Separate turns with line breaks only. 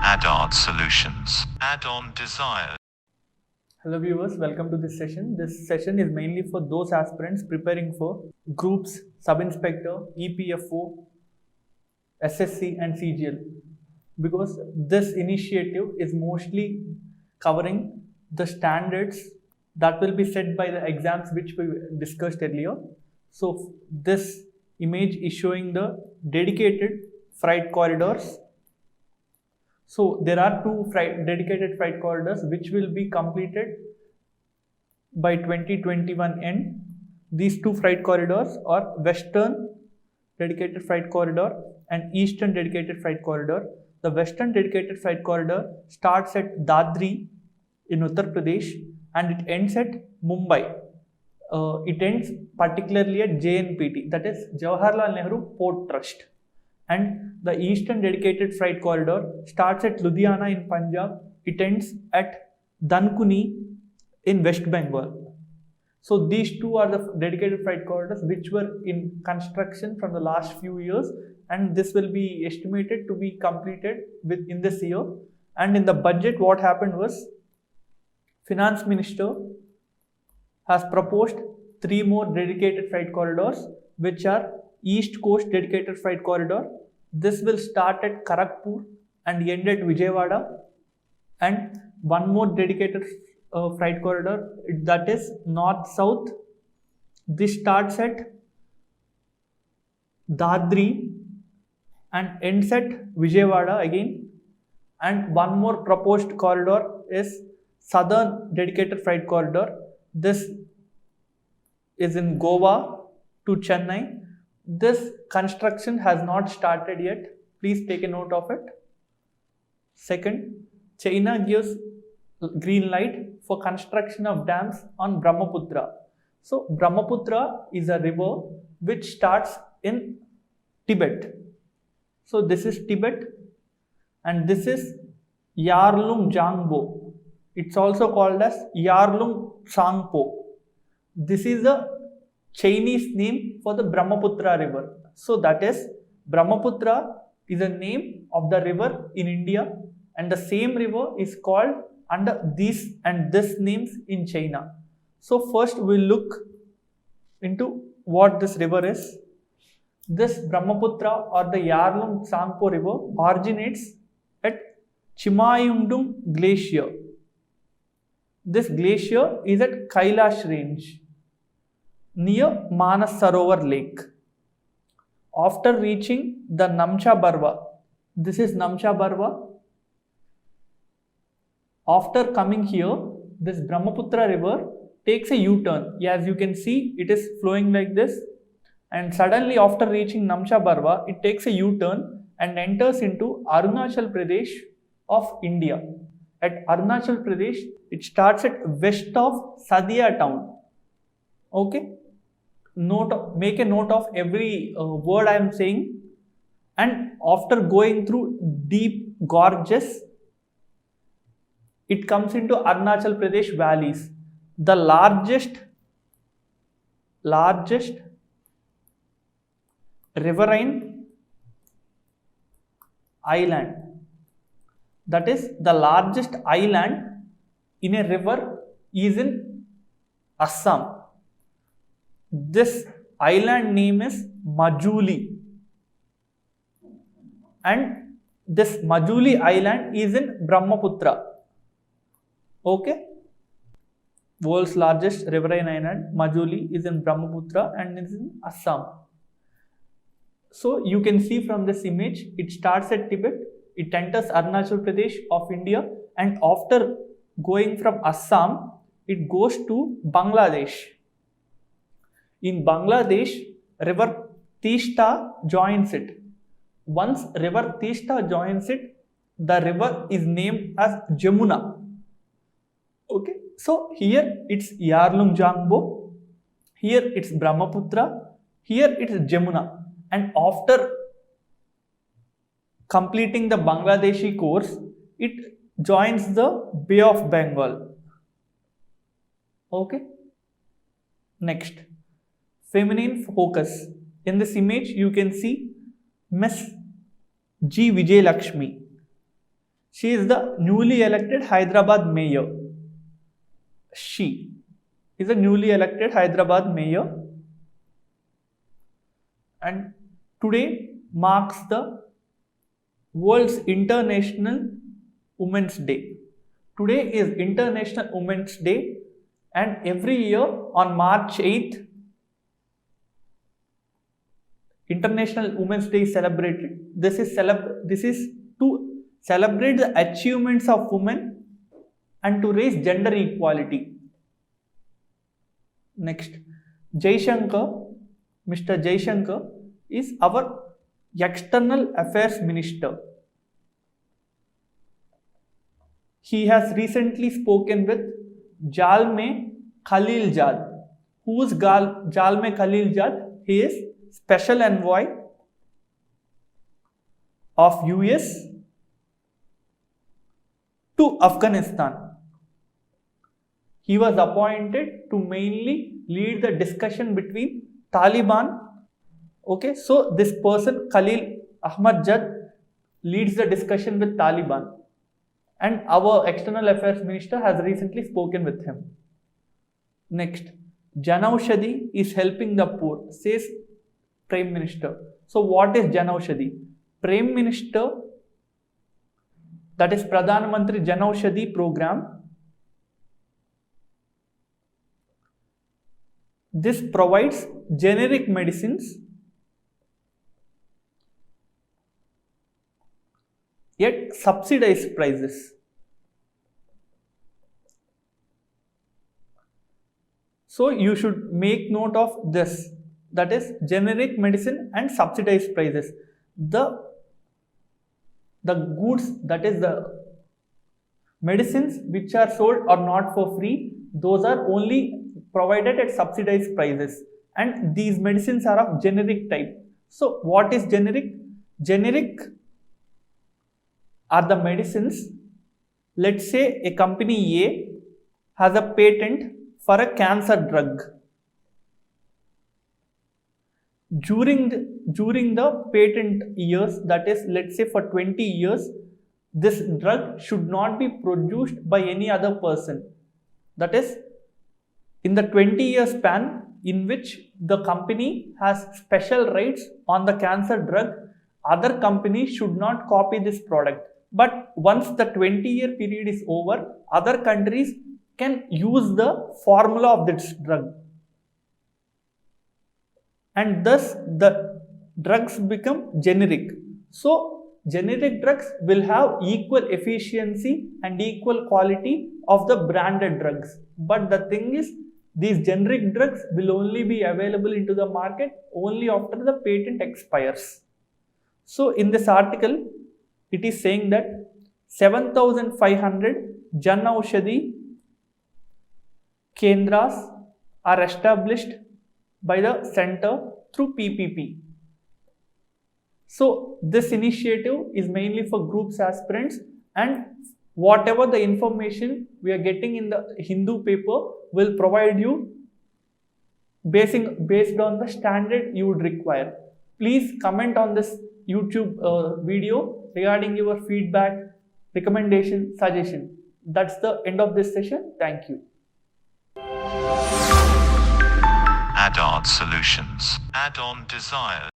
Add-on solutions. Add-on desires.
Hello viewers, welcome to this session. This session is mainly for those aspirants preparing for groups, sub-inspector, EPFO, SSC and CGL, because this initiative is mostly covering the standards that will be set by the exams which we discussed earlier. So this image is showing the dedicated freight corridors. So there are two dedicated freight corridors which will be completed by 2021 end. These two freight corridors are Western Dedicated Freight Corridor and Eastern Dedicated Freight Corridor. The Western Dedicated Freight Corridor starts at Dadri in Uttar Pradesh and it ends at Mumbai. It ends particularly at JNPT, that is Jawaharlal Nehru Port Trust. And the Eastern Dedicated Freight Corridor starts at Ludhiana in Punjab. It ends at Dankuni in West Bengal. So these two are the dedicated freight corridors which were in construction from the last few years, and this will be estimated to be completed within this year. And in the budget, what happened was Finance Minister has proposed 3 more dedicated freight corridors, which are East Coast Dedicated Freight Corridor. This will start at Kharagpur and end at Vijayawada, and one more dedicated freight corridor, that is north-south. This starts at Dadri and ends at Vijayawada again, and one more proposed corridor is Southern Dedicated Freight Corridor. This is in Goa to Chennai. This construction has not started yet. Please take a note of it. Second, China gives green light for construction of dams on Brahmaputra. So Brahmaputra is a river which starts in Tibet. So this is Tibet and this is Yarlung Jangbo. It's also called as Yarlung Tsangpo. This is a Chinese name for the Brahmaputra river. So that is, Brahmaputra is a name of the river in India, and the same river is called under these and this names in China. So first we'll look into what this river is. This Brahmaputra or the Yarlung Tsangpo river originates at Chimayungdung Glacier. This glacier is at Kailash range near Manas Sarovar Lake. After reaching the Namcha Barwa, this is Namcha Barwa. After coming here, this Brahmaputra river takes a U-turn. As you can see, it is flowing like this, and suddenly after reaching Namcha Barwa, it takes a U-turn and enters into Arunachal Pradesh of India. At Arunachal Pradesh, it starts at west of Sadia town. Okay? Make a note of every word I am saying, and after going through deep gorges, it comes into Arunachal Pradesh valleys. The largest riverine island, that is the largest island in a river, is in Assam. This island name is Majuli, and this Majuli island is in Brahmaputra. Okay, world's largest riverine island, Majuli, is in Brahmaputra and is in Assam. So you can see from this image, it starts at Tibet, it enters Arunachal Pradesh of India, and after going from Assam, it goes to Bangladesh. In Bangladesh, river Teesta joins it. Once river Teesta joins it, the river is named as Jamuna. Okay, so here it's Yarlung Jangbo, here it's Brahmaputra, here it's Jamuna, and after completing the Bangladeshi course, it joins the Bay of Bengal. Okay, next, feminine focus. In this image, you can see Miss G. Vijay Lakshmi. She is the newly elected Hyderabad mayor. She is a newly elected Hyderabad mayor. And today marks the World's International Women's Day. Today is International Women's Day, and every year on March 8th, International Women's Day is celebrated. This is to celebrate the achievements of women and to raise gender equality. Next, Jaishankar, Mr. Jaishankar is our External Affairs Minister. He has recently spoken with Jalme Khalilzad. Who is Jalme Khalilzad? He is Special Envoy of US to Afghanistan. He was appointed to mainly lead the discussion between Taliban. Okay, so this person, Khalil Ahmad Jad, leads the discussion with Taliban. And our External Affairs Minister has recently spoken with him. Next, Janaushadhi is helping the poor, says Prime Minister. So what is Janaushadhi? Prime Minister, that is Pradhan Mantri Janaushadhi program. This provides generic medicines yet subsidized prices. So you should make note of this, that is generic medicine and subsidized prices. The goods, that is the medicines which are sold are not for free, those are only provided at subsidized prices, and these medicines are of generic type. So what is generic? Generic are the medicines. Let's say a company A has a patent for a cancer drug. During the patent years, that is, let's say for 20 years, this drug should not be produced by any other person. That is, in the 20-year span in which the company has special rights on the cancer drug, other companies should not copy this product. But once the 20-year period is over, other countries can use the formula of this drug. And thus the drugs become generic. So generic drugs will have equal efficiency and equal quality of the branded drugs. But the thing is, these generic drugs will only be available into the market only after the patent expires. So in this article, it is saying that 7,500 Jan Aushadhi Kendras are established by the center through PPP. So this initiative is mainly for groups aspirants, and whatever the information we are getting in the Hindu paper will provide you based on the standard you would require. Please comment on this YouTube video regarding your feedback, recommendation, suggestion. That's the end of this session. Thank you.
Add-on solutions. Add-on desires.